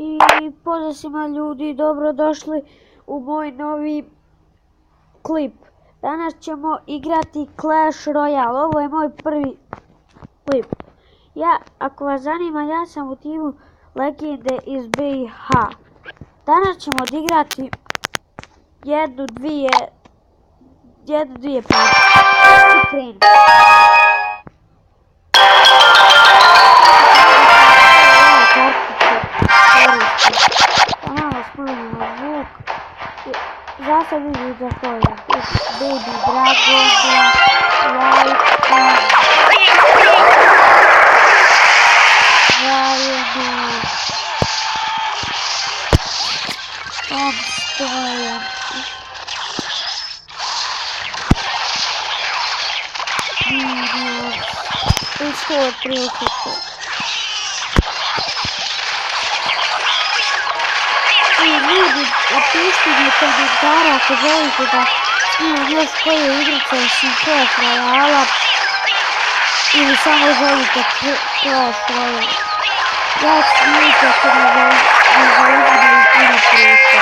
I pozdrav svima ljudi, dobrodošli u moj novi klip. Danas ćemo igrati Clash Royale, ovo je moj prvi klip. Ako vas zanima, ja sam u timu Legende iz BiH. Danas ćemo odigrati jednu, dvije partije. Já sabia da coisa. Baby Dragon, ljudi, napišite mi u komentara ako želite da snimam još koju igricu osim Clash Royale ili samo želite Clash Royale. Ja ću snimiti ako ne želite da mi puno priča.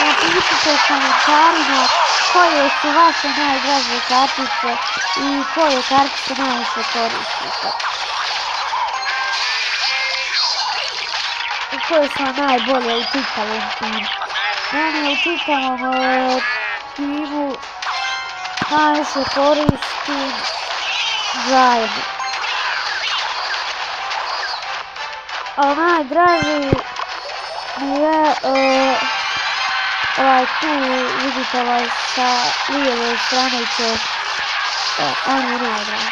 Napišite u komentarima koje su vaše najdraže kartice i koje kartice najviše koristite. I koje su najbolje u čitavom timu. Meni u čitavom timu najviše koristim zajedno. A najdraži mi je tu vidite sa lijeve strane on je najdraži.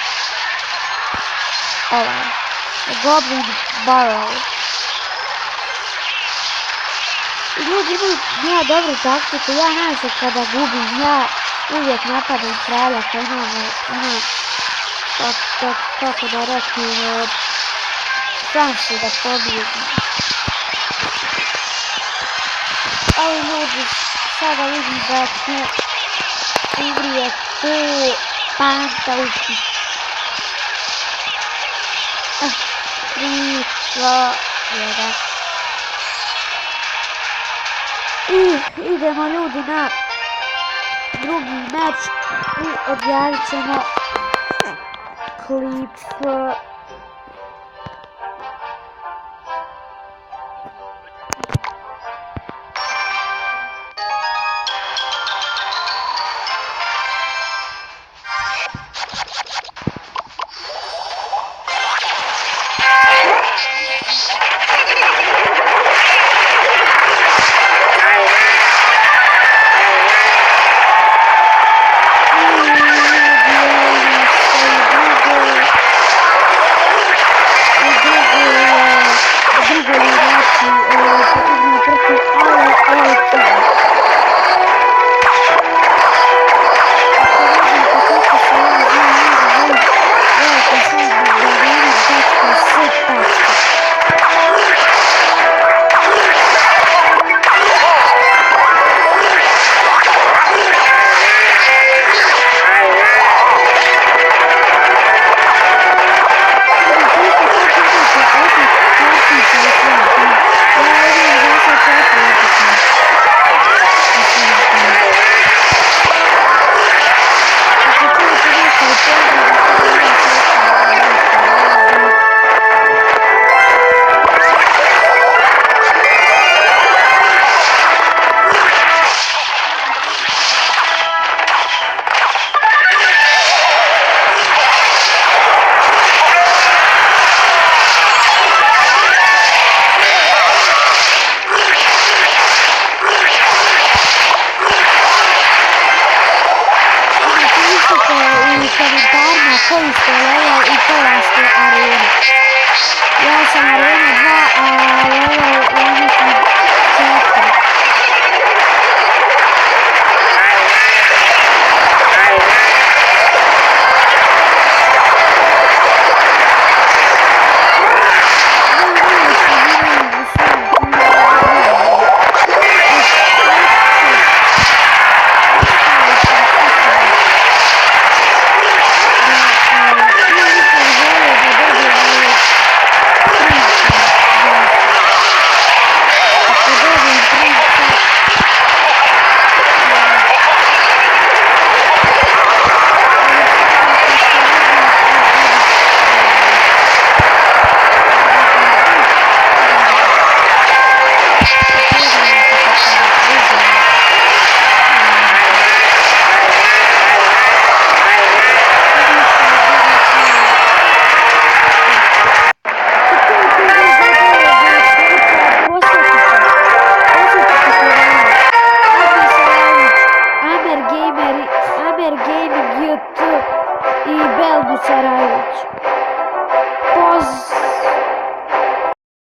Goblin Barrel. Ljudi imaju dobru taktiku, ja najviše kada gubim, ja uvijek napadam kralja koji ima kako da reknem šansu da pobijedim. Ali ljudi, sada vidim da ću igri je tu Panta ući. 3, 2, 1. I idemo ljudi na drugi meč i objavit ćemo klip. koji ste level i koja ste arena. Ja sam arena 2, a level oni su 4. I Belbu Sarajević.